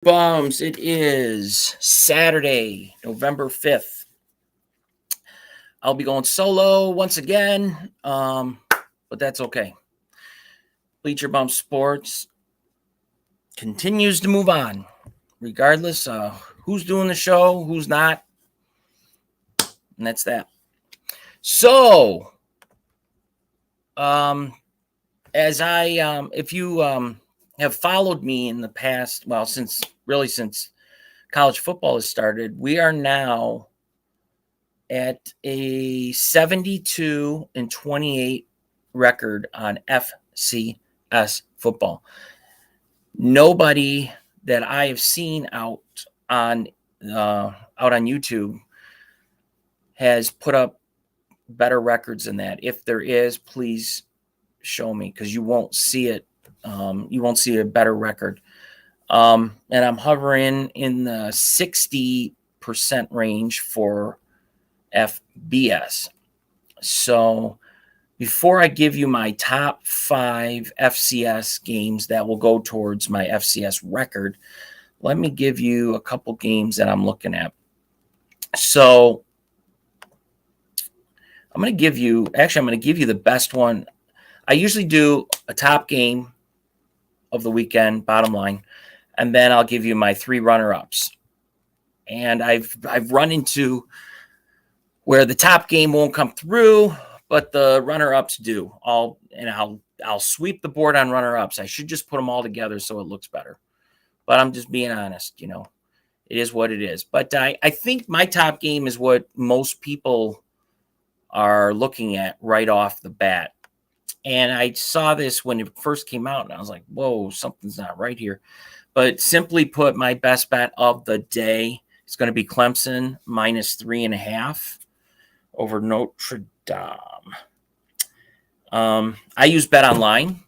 Bums, it is Saturday, November 5th. I'll be going solo once again, but that's okay. Bleacher Bum Sports continues to move on, regardless of who's doing the show, who's not, and that's that. So, if you have followed me in the past, well, since college football has started, we are now at a 72-28 record on FCS football. Nobody that I have seen out on YouTube has put up better records than that. If there is, please show me, because you won't see it. You won't see a better record. And I'm hovering in the 60% range for FBS. So before I give you my top 5 FCS games that will go towards my FCS record, let me give you a couple games that I'm looking at. So I'm going to give you the best one. I usually do a top game of the weekend, bottom line, and then I'll give you my 3 runner-ups. And I've run into where the top game won't come through, but the runner-ups do. I'll sweep the board on runner-ups. I should just put them all together so it looks better. But I'm just being honest, it is what it is. But I think my top game is what most people are looking at right off the bat. And I saw this when it first came out, and I was like, whoa, something's not right here. But simply put, my best bet of the day is going to be Clemson -3.5 over Notre Dame. I use Bet Online.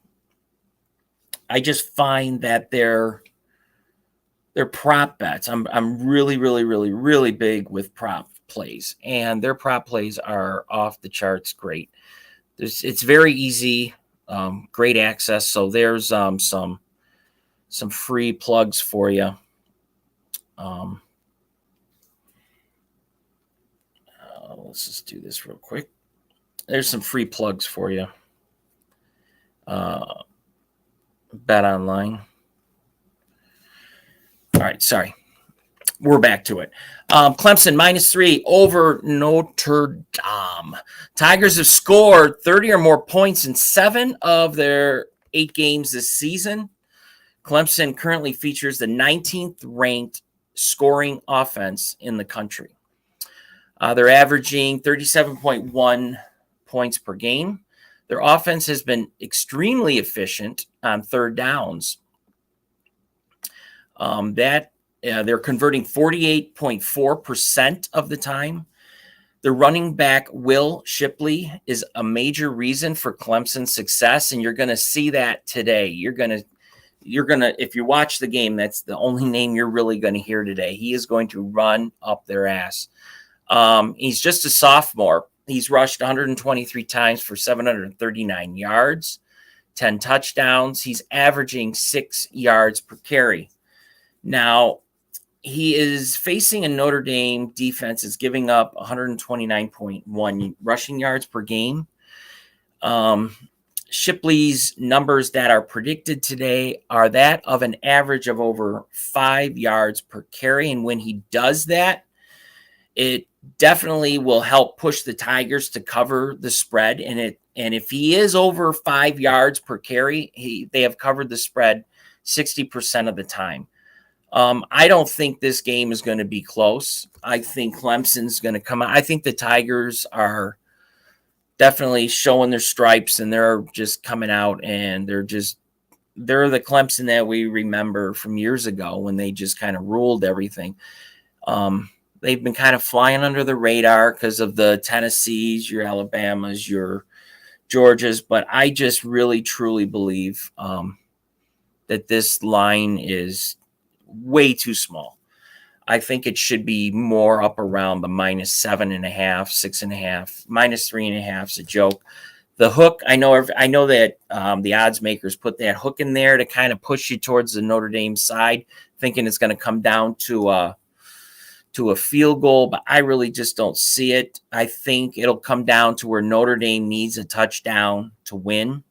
I just find that they're prop bets. I'm really, really, really, really big with prop plays, and their prop plays are off the charts great. It's very easy, great access. So there's some free plugs for you. Let's just do this real quick. There's some free plugs for you. Bet Online. All right, sorry. We're back to it. Clemson -3 over Notre Dame. Tigers have scored 30 or more points in 7 of their 8 games this season. Clemson currently features the 19th ranked scoring offense in the country. They're averaging 37.1 points per game. Their offense has been extremely efficient on third downs. They're converting 48.4% of the time. Their running back, Will Shipley, is a major reason for Clemson's success, and you're going to see that today. You're going to, if you watch the game, that's the only name you're really going to hear today. He is going to run up their ass. He's just a sophomore. He's rushed 123 times for 739 yards, 10 touchdowns. He's averaging 6 yards per carry. Now, he is facing a Notre Dame defense that's giving up 129.1 rushing yards per game. Shipley's numbers that are predicted today are that of an average of over 5 yards per carry. And when he does that, it definitely will help push the Tigers to cover the spread. And if he is over 5 yards per carry, they have covered the spread 60% of the time. I don't think this game is going to be close. I think Clemson's going to come out. I think the Tigers are definitely showing their stripes, and they're just coming out, and they're the Clemson that we remember from years ago when they just kind of ruled everything. They've been kind of flying under the radar because of the Tennessees, your Alabamas, your Georgias, but I just really, truly believe that this line is way too small. I think it should be more up around the -7.5, 6.5. -3.5 is a joke. The hook, I know that the odds makers put that hook in there to kind of push you towards the Notre Dame side, thinking it's going to come down to a field goal, but I really just don't see it. I think it'll come down to where Notre Dame needs a touchdown to win.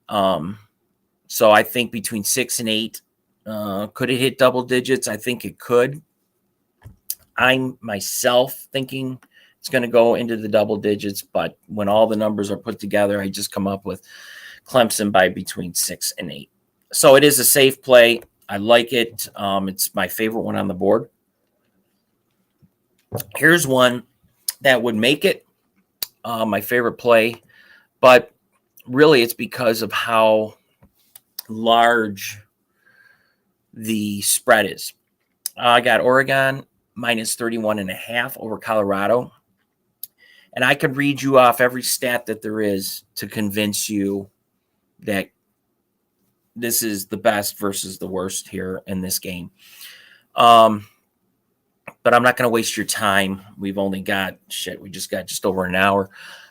So I think between 6 and 8. Could it hit double digits? I think it could. I'm myself thinking it's going to go into the double digits, but when all the numbers are put together, I just come up with Clemson by between 6 and 8. So it is a safe play. I like it. It's my favorite one on the board. Here's one that would make it my favorite play, but really it's because of how large the spread is. I got Oregon minus 31.5 over Colorado. And I could read you off every stat that there is to convince you that this is the best versus the worst here in this game. But I'm not going to waste your time. We've only got, we just got just over an hour.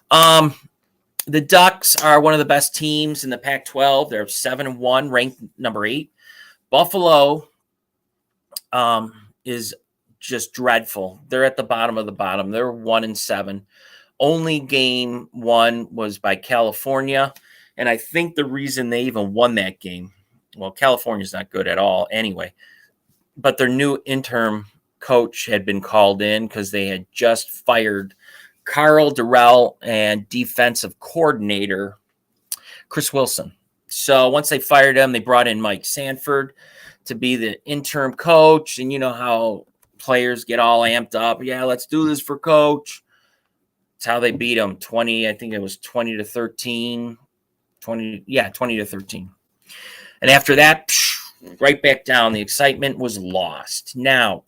The Ducks are one of the best teams in the Pac-12. They're 7-1, ranked number 8. Buffalo is just dreadful. They're at the bottom of the bottom. They're 1-7. Only game won was by California. And I think the reason they even won that game, well, California's not good at all anyway, but their new interim coach had been called in because they had just fired Carl Durrell and defensive coordinator Chris Wilson. So once they fired him, they brought in Mike Sanford to be the interim coach. And you know how players get all amped up. Yeah, let's do this for coach. It's how they beat them 20. I think it was 20-13. 20-13. And after that, right back down. The excitement was lost. Now,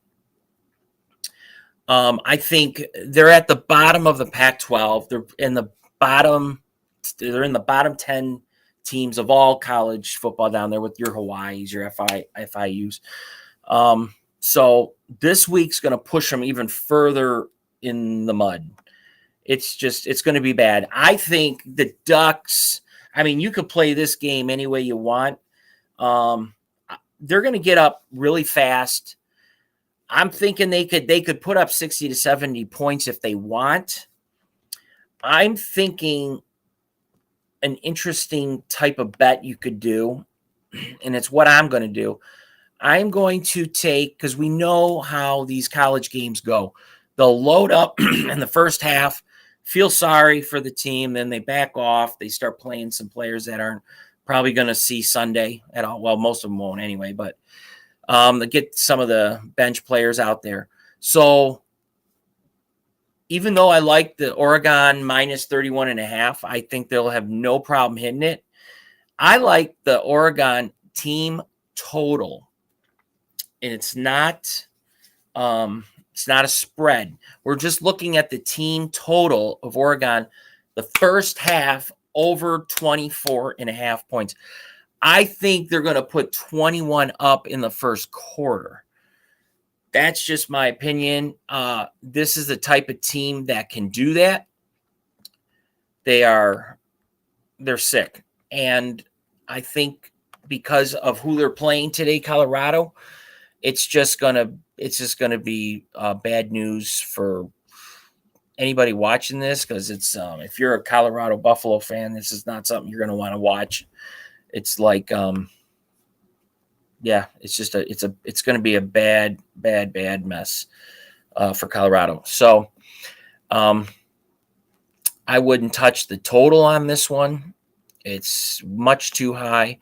I think they're at the bottom of the Pac-12. They're in the bottom 10 teams of all college football down there with your Hawaiis, your FIUs. So this week's going to push them even further in the mud. It's going to be bad. I think the Ducks, I mean, you could play this game any way you want. They're going to get up really fast. I'm thinking they could put up 60 to 70 points if they want. I'm thinking an interesting type of bet you could do, and it's what I'm going to do. I'm going to take, because we know how these college games go. They'll load up in the first half, feel sorry for the team, then they back off. They start playing some players that aren't probably going to see Sunday at all. Well, most of them won't anyway, but they get some of the bench players out there. So even though I like the Oregon minus 31.5, I think they'll have no problem hitting it. I like the Oregon team total, and it's not a spread. We're just looking at the team total of Oregon, the first half over 24.5 points. I think they're going to put 21 up in the first quarter. That's just my opinion. This is the type of team that can do that. They're sick. And I think because of who they're playing today, Colorado, it's just gonna be bad news for anybody watching this, because it's if you're a Colorado Buffalo fan, this is not something you're gonna want to watch. It's like it's going to be a bad mess for Colorado. So I wouldn't touch the total on this one. It's much too high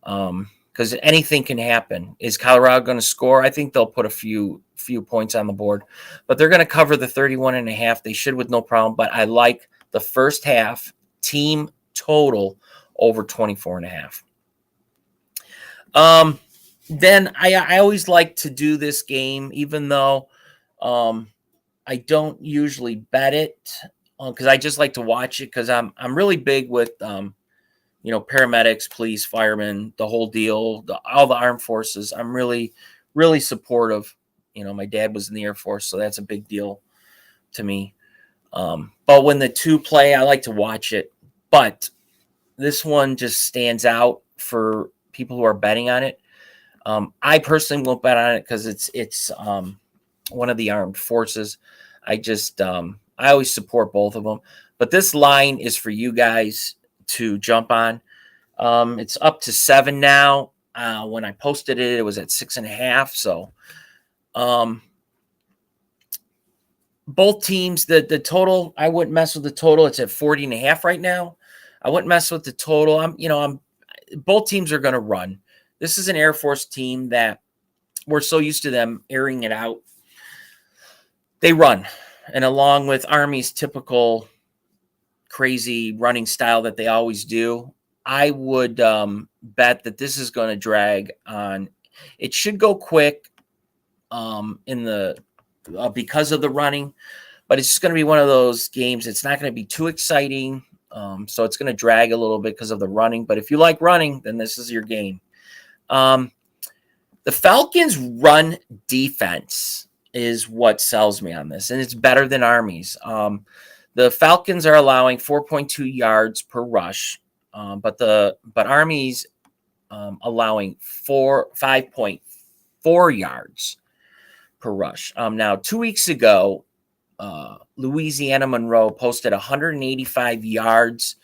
because anything can happen. Is Colorado going to score? I think they'll put a few points on the board, but they're going to cover the 31.5. They should with no problem, but I like the first half team total over 24.5. Then I always like to do this game, even though I don't usually bet it because I just like to watch it, because I'm really big with paramedics, police, firemen, the whole deal, all the armed forces. I'm really, really supportive. My dad was in the Air Force, so that's a big deal to me. But when the two play, I like to watch it. But this one just stands out for people who are betting on it. I personally won't bet on it because it's one of the armed forces. I always support both of them. But this line is for you guys to jump on. It's up to 7 now. When I posted it, it was at 6.5. So both teams, the total, I wouldn't mess with the total. It's at 40.5 right now. I wouldn't mess with the total. Both teams are going to run. This is an Air Force team that we're so used to them airing it out. They run. And along with Army's typical crazy running style that they always do, I would bet that this is going to drag on. It should go quick because of the running, but it's just going to be one of those games. It's not going to be too exciting. So it's going to drag a little bit because of the running. But if you like running, then this is your game. The Falcons' run defense is what sells me on this, and it's better than Army's. The Falcons are allowing 4.2 yards per rush, but Army's allowing 5.4 yards per rush. Now, 2 weeks ago, Louisiana Monroe posted 185 yards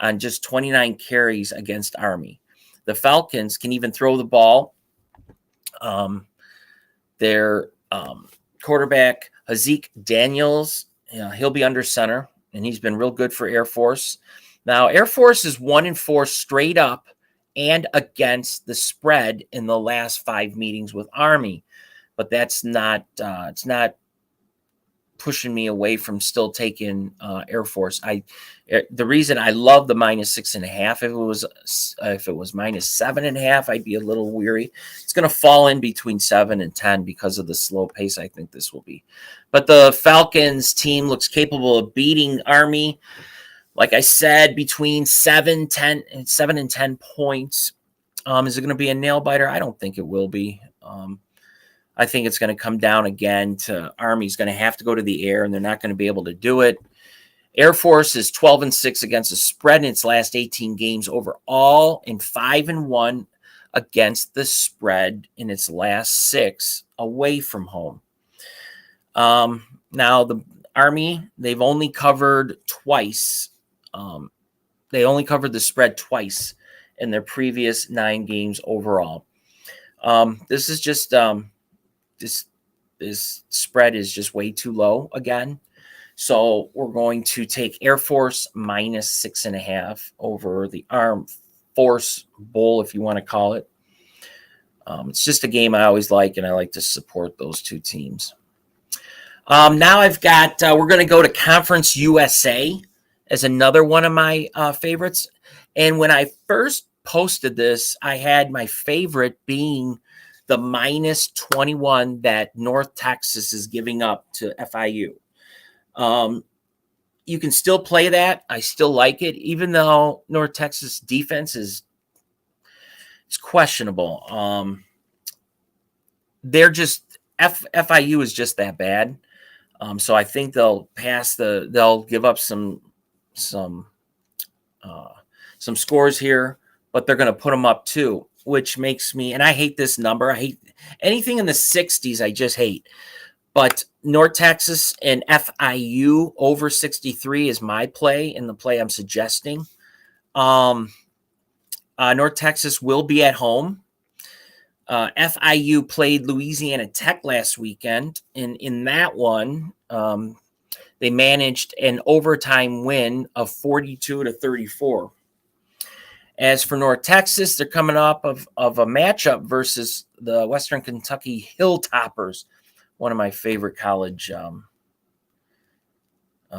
on just 29 carries against Army. The Falcons can even throw the ball. Their quarterback, Hazik Daniels, he'll be under center, and he's been real good for Air Force. Now, Air Force is 1-4 straight up and against the spread in the last 5 meetings with Army. But that's not it's not pushing me away from still taking Air Force. The reason I love the -6.5, if it was -7.5, I'd be a little weary. It's going to fall in between 7 and 10 because of the slow pace I think this will be. But the Falcons team looks capable of beating Army. Like I said, between 7 and 10 points. Is it going to be a nail biter? I don't think it will be. I think it's going to come down again to Army's going to have to go to the air, and they're not going to be able to do it. Air Force is 12-6 against the spread in its last 18 games overall, and 5-1 against the spread in its last 6 away from home. Now, the Army, they've only covered twice. They only covered the spread twice in their previous 9 games overall. This is just this spread is just way too low again. So we're going to take Air Force -6.5 over the Armed Force Bowl, if you want to call it. It's just a game I always like, and I like to support those two teams. Now I've got, we're going to go to Conference USA as another one of my favorites. And when I first posted this, I had my favorite being the -21 that North Texas is giving up to FIU. You can still play that. I still like it, even though North Texas defense it's questionable. They're just FIU is just that bad. So I think they'll give up some scores here, but they're going to put them up too, which makes me, and I hate this number. I hate anything in the 60s. I just hate. But North Texas and FIU over 63 is my play, and the play I'm suggesting. North Texas will be at home. FIU played Louisiana Tech last weekend, and in that one, they managed an overtime win of 42-34. As for North Texas, they're coming up of a matchup versus the Western Kentucky Hilltoppers, one of my favorite college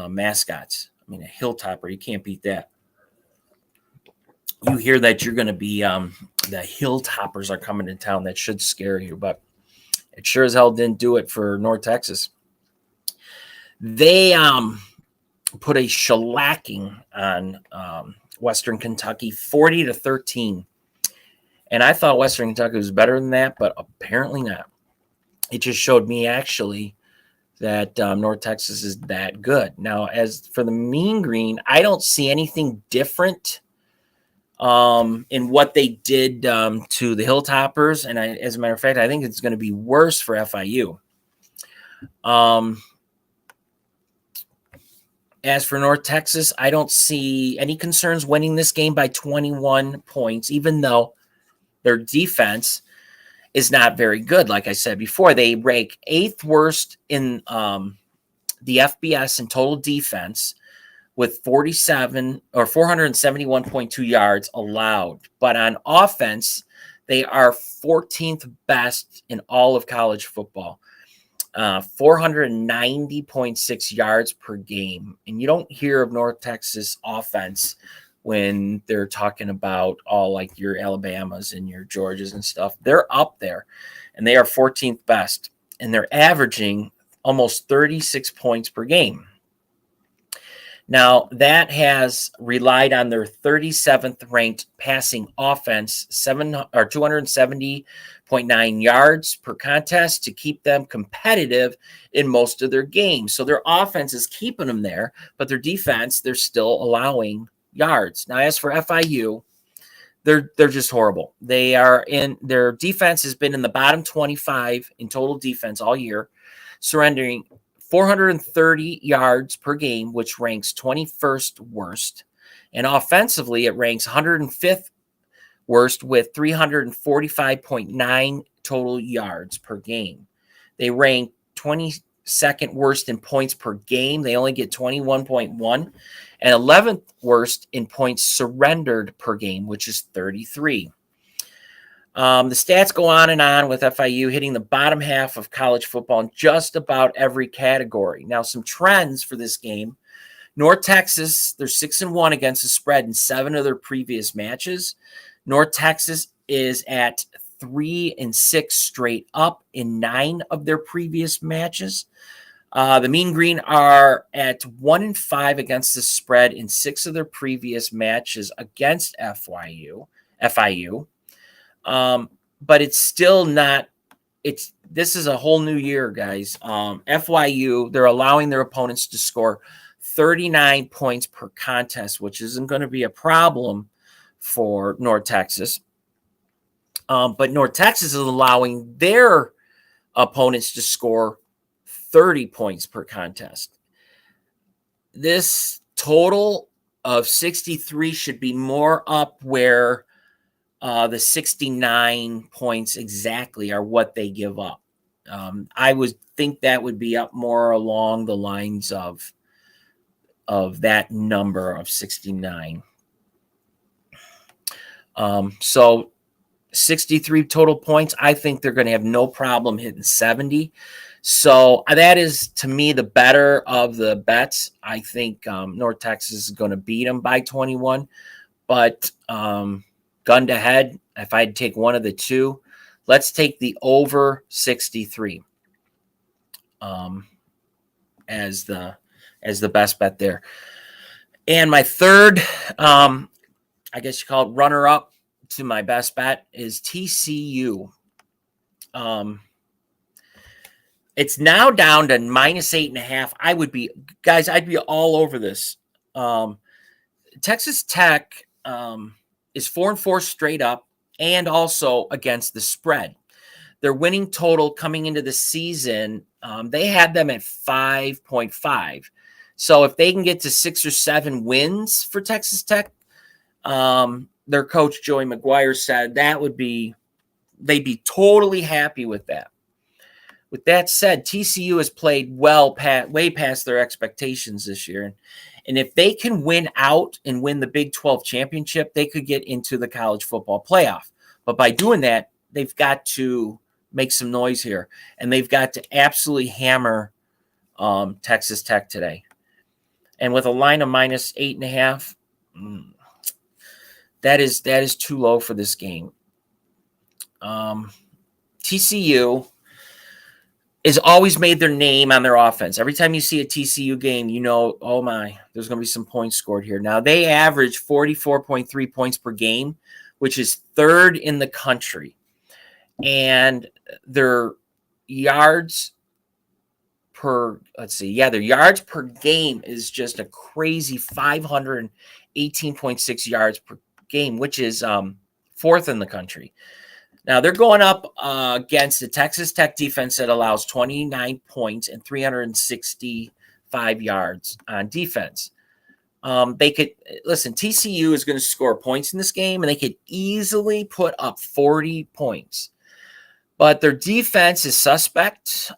mascots. I mean, a Hilltopper, you can't beat that. You hear that you're going to be the Hilltoppers are coming to town. That should scare you, but it sure as hell didn't do it for North Texas. They put a shellacking on Western Kentucky, 40-13. And I thought Western Kentucky was better than that, but apparently not. It just showed me actually that North Texas is that good. Now, as for the Mean Green, I don't see anything different in what they did to the Hilltoppers. And as a matter of fact, I think it's going to be worse for FIU. As for North Texas, I don't see any concerns winning this game by 21 points, even though their defense is not very good. Like I said before, they rank 8th worst in the FBS in total defense with 47 or 471.2 yards allowed. But on offense, they are 14th best in all of college football. 490.6 yards per game. And you don't hear of North Texas offense when they're talking about all like your Alabamas and your Georgias and stuff. They're up there, and they are 14th best, and they're averaging almost 36 points per game. Now, that has relied on their 37th ranked passing offense, 270.9 yards per contest to keep them competitive in most of their games. So their offense is keeping them there, but their defense, they're still allowing yards. Now, as for FIU, they're just horrible. Their defense has been in the bottom 25 in total defense all year, surrendering 430 yards per game, which ranks 21st worst. And offensively, it ranks 105th worst with 345.9 total yards per game. They rank 22nd worst in points per game. They only get 21.1, and 11th worst in points surrendered per game, which is 33. The stats go on and on with FIU hitting the bottom half of college football in just about every category. Now, some trends for this game. North Texas, they're 6-1 against the spread in 7 of their previous matches. North Texas is at 3-6 straight up in 9 of their previous matches. The Mean Green are at 1-5 against the spread in 6 of their previous matches against FIU. But it's still not. This is a whole new year, guys. FYU, they're allowing their opponents to score 39 points per contest, which isn't going to be a problem for North Texas. But North Texas is allowing their opponents to score 30 points per contest. This total of 63 should be more up where the 69 points exactly are what they give up. I would think that would be up more along the lines of that number of 69. So 63 total points. I think they're going to have no problem hitting 70. So that is, to me, the better of the bets. I think North Texas is going to beat them by 21. But gun to head, if I'd take one of the two, let's take the over 63 as the best bet there. And my third, I guess you call it runner-up to my best bet, is TCU. It's now down to -8.5. I'd be all over this. Texas Tech is 4-4 straight up and also against the spread. Their winning total coming into the season, they had them at 5.5. So if they can get to 6 or 7 wins for Texas Tech, their coach, Joey McGuire, said they'd be totally happy with that. With that said, TCU has played well, way past their expectations this year. And if they can win out and win the Big 12 championship, they could get into the college football playoff. But by doing that, they've got to make some noise here. And they've got to absolutely hammer Texas Tech today. And with a line of -8.5, that is too low for this game. TCU has always made their name on their offense. Every time you see a TCU game, you know, oh my, there's going to be some points scored here. Now, they average 44.3 points per game, which is 3rd in the country. And their yards per, let's see, yeah, their yards per game is just a crazy 518.6 yards per game, which is fourth in the country. Now they're going up against the Texas Tech defense that allows 29 points and 365 yards on defense. They could listen. TCU is going to score points in this game, and they could easily put up 40 points. But their defense is suspect,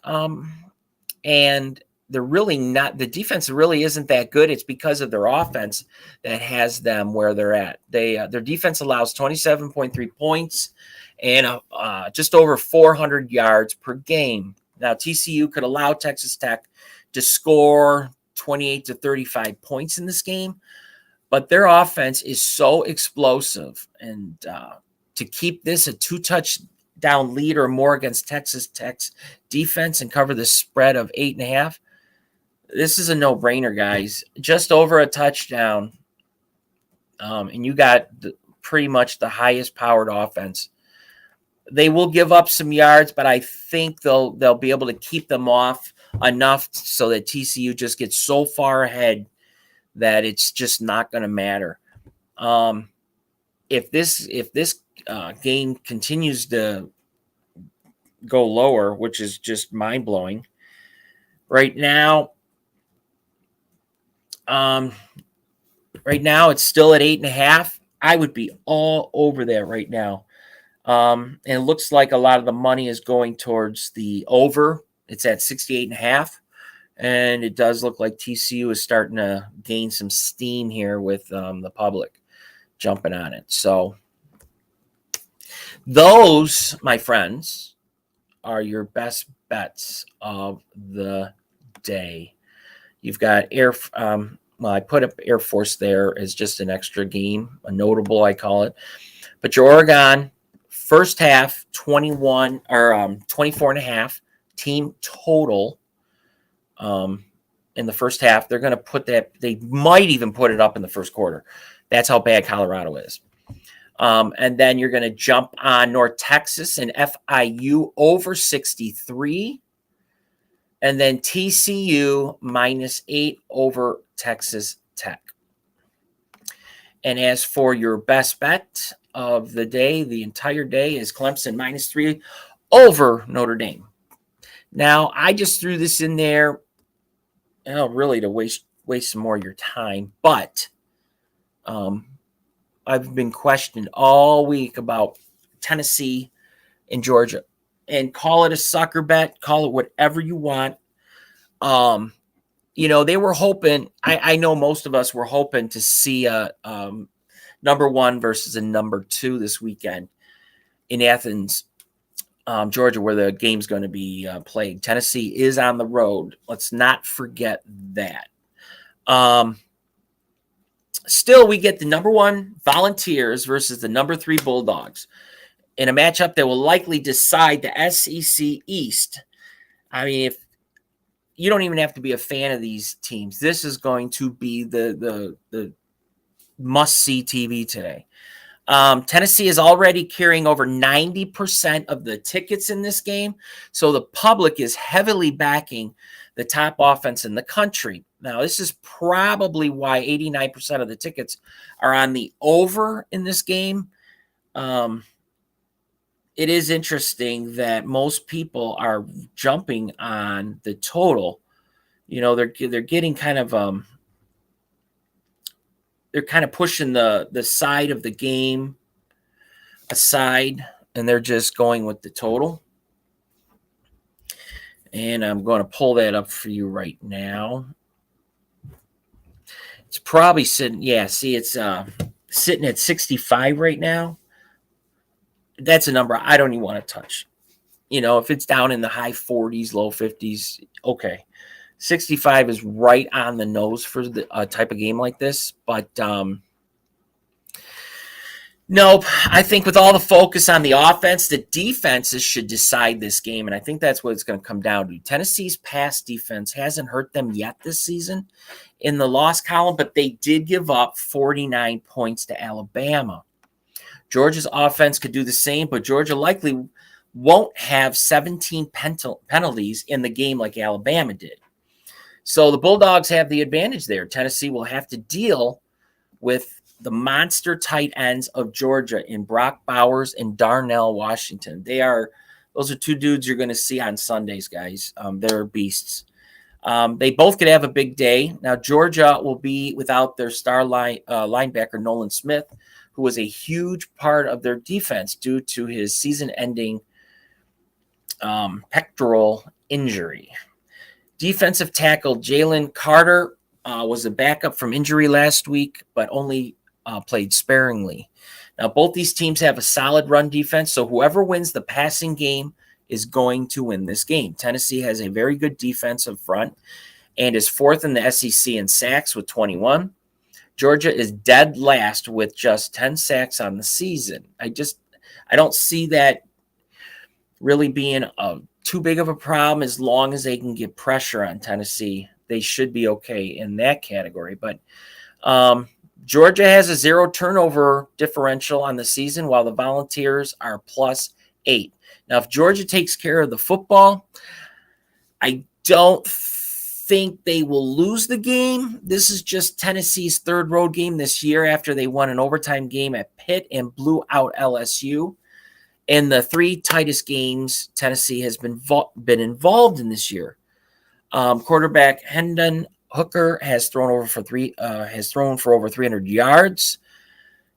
and they're really not. The defense really isn't that good. It's because of their offense that has them where they're at. Their defense allows 27.3 points and just over 400 yards per game. Now TCU could allow Texas Tech to score 28 to 35 points in this game, but their offense is so explosive, and to keep this a 2-touchdown lead or more against Texas Tech's defense and cover the spread of 8.5, this is a no-brainer, guys. Just over a touchdown, and you got pretty much the highest powered offense. They will give up some yards, but I think they'll be able to keep them off enough so that TCU just gets so far ahead that it's just not going to matter. If this game continues to go lower, which is just mind blowing, right now it's still at 8.5. I would be all over that right now. And it looks like a lot of the money is going towards the over. It's at 68.5. And it does look like TCU is starting to gain some steam here with the public jumping on it. So those, my friends, are your best bets of the day. You've got I put up Air Force there as just an extra game, a notable, I call it. But your Oregon, first half, 21 or 24.5 team total in the first half. They're going to put that, they might even put it up in the first quarter. That's how bad Colorado is. And then you're going to jump on North Texas and FIU over 63. And then TCU -8 over Texas Tech. And as for your best bet of the day, the entire day, is Clemson -3 over Notre Dame. Now, I just threw this in there, really to waste some more of your time, but I've been questioned all week about Tennessee and Georgia, and call it a sucker bet, call it whatever you want. They were hoping, I know most of us were hoping to see a number 1 versus a number 2 this weekend in Athens, Georgia, where the game's going to be played. Tennessee is on the road. Let's not forget that. Still, we get the number 1 Volunteers versus the number 3 Bulldogs in a matchup that will likely decide the SEC East. I mean, if you don't even have to be a fan of these teams, this is going to be the must-see TV today. Tennessee is already carrying over 90% of the tickets in this game, so the public is heavily backing the top offense in the country. Now, this is probably why 89% of the tickets are on the over in this game. It is interesting that most people are jumping on the total. They're getting kind of they're kind of pushing the side of the game aside, and they're just going with the total. And I'm going to pull that up for you right now. It's probably sitting, it's sitting at 65 right now. That's a number I don't even want to touch. If it's down in the high 40s, low 50s, okay. 65 is right on the nose for the type of game like this. But nope, I think with all the focus on the offense, the defenses should decide this game. And I think that's what it's going to come down to. Tennessee's pass defense hasn't hurt them yet this season in the loss column, but they did give up 49 points to Alabama. Georgia's offense could do the same, but Georgia likely won't have 17 penalties in the game like Alabama did. So the Bulldogs have the advantage there. Tennessee will have to deal with the monster tight ends of Georgia in Brock Bowers and Darnell Washington. Those are two dudes you're going to see on Sundays, guys. They're beasts. They both could have a big day. Now, Georgia will be without their star linebacker, Nolan Smith, who was a huge part of their defense due to his season-ending pectoral injury. Defensive tackle Jalen Carter was a backup from injury last week, but only played sparingly. Now, both these teams have a solid run defense, so whoever wins the passing game is going to win this game. Tennessee has a very good defensive front and is fourth in the SEC in sacks with 21. Georgia is dead last with just 10 sacks on the season. I don't see that really being too big of a problem as long as they can get pressure on Tennessee. They should be okay in that category. But Georgia has a 0 turnover differential on the season, while the Volunteers are +8. Now, if Georgia takes care of the football, I don't think they will lose the game. This is just Tennessee's third road game this year after they won an overtime game at Pitt and blew out LSU. In the 3 tightest games Tennessee has been involved in this year. Quarterback Hendon Hooker has thrown for over 300 yards.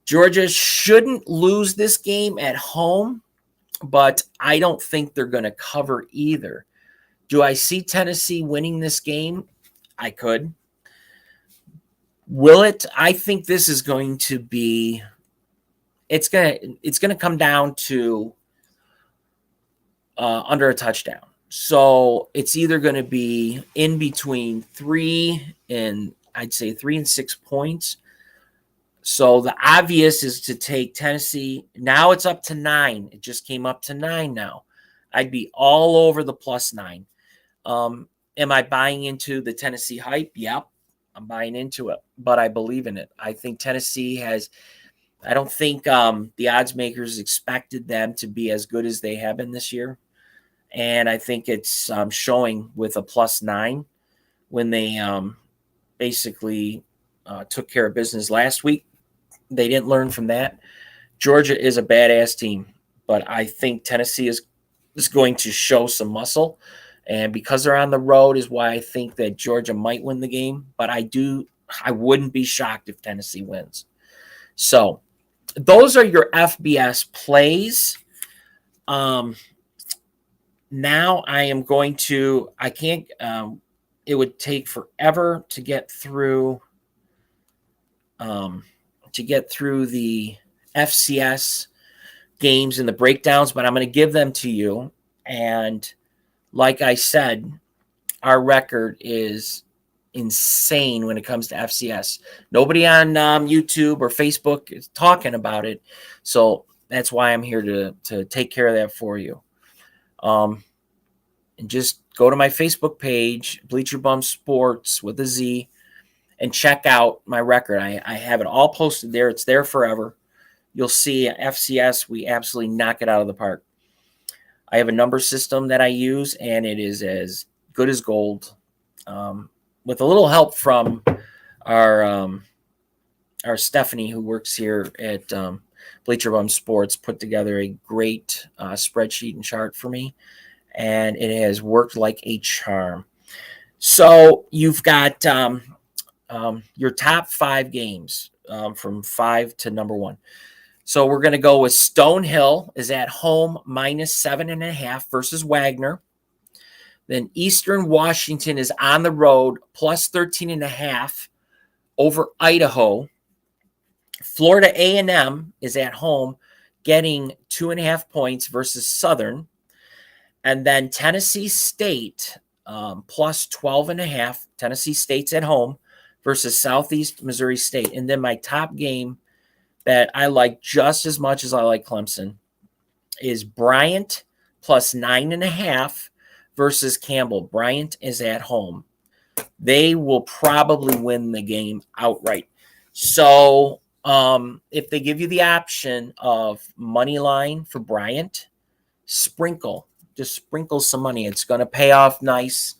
Georgia shouldn't lose this game at home, but I don't think they're going to cover either. Do I see Tennessee winning this game? I could. Will it? I think this is going to be. It's gonna come down to under a touchdown. So it's either going to be in between 3 and 6 points. So the obvious is to take Tennessee. Now it's up to 9. It just came up to 9 now. I'd be all over the +9. Am I buying into the Tennessee hype? Yep, I'm buying into it, but I believe in it. I think Tennessee has. I don't think the odds makers expected them to be as good as they have been this year. And I think it's showing with a +9 when they basically took care of business last week. They didn't learn from that. Georgia is a badass team, but I think Tennessee is going to show some muscle. And because they're on the road is why I think that Georgia might win the game. But I wouldn't be shocked if Tennessee wins. So those are your FBS plays. Now I am going to, it would take forever to get through the FCS games and the breakdowns, but I'm going to give them to you. And like I said, our record is insane when it comes to FCS. Nobody on YouTube or Facebook is talking about it. So that's why I'm here to take care of that for you. And just go to my Facebook page, Bleacher Bum Sports with a Z, and check out my record. I have it all posted there. It's there forever. You'll see FCS, we absolutely knock it out of the park. I have a number system that I use, and it is as good as gold. With a little help from our Stephanie, who works here at Bleacher Bum Sports, put together a great spreadsheet and chart for me, and it has worked like a charm. So you've got your top 5 games from 5 to number 1. So we're going to go with Stonehill is at home -7.5 versus Wagner. Then Eastern Washington is on the road +13.5 over Idaho. Florida A&M is at home getting 2.5 points versus Southern. And then Tennessee State +12.5. Tennessee State's at home versus Southeast Missouri State. And then my top game that I like just as much as I like Clemson is Bryant +9.5 versus Campbell. Bryant is at home. They will probably win the game outright. So if they give you the option of money line for Bryant, just sprinkle some money. It's going to pay off nice.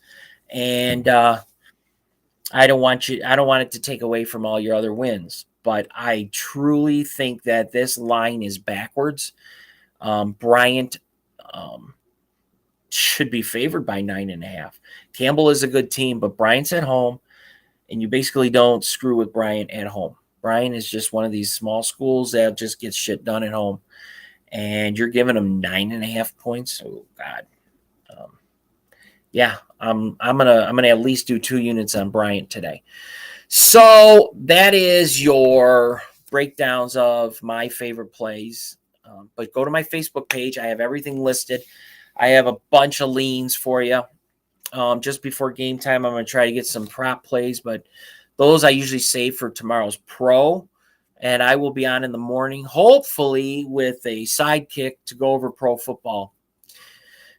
And I don't want it to take away from all your other wins, but I truly think that this line is backwards. Bryant should be favored by 9.5. Campbell is a good team, but Bryant's at home, and you basically don't screw with Bryant at home. Bryant is just one of these small schools that just gets shit done at home, and you're giving them 9.5 points. Oh God, yeah, I'm gonna at least do 2 units on Bryant today. So that is your breakdowns of my favorite plays. But go to my Facebook page. I have everything listed. I have a bunch of leans for you. Just before game time, I'm going to try to get some prop plays, but those I usually save for tomorrow's pro. And I will be on in the morning, hopefully with a sidekick to go over pro football.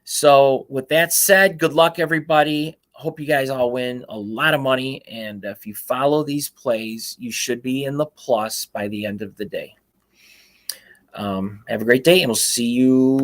So with that said, good luck, everybody. Hope you guys all win a lot of money. And if you follow these plays, you should be in the plus by the end of the day. Have a great day, and we'll see you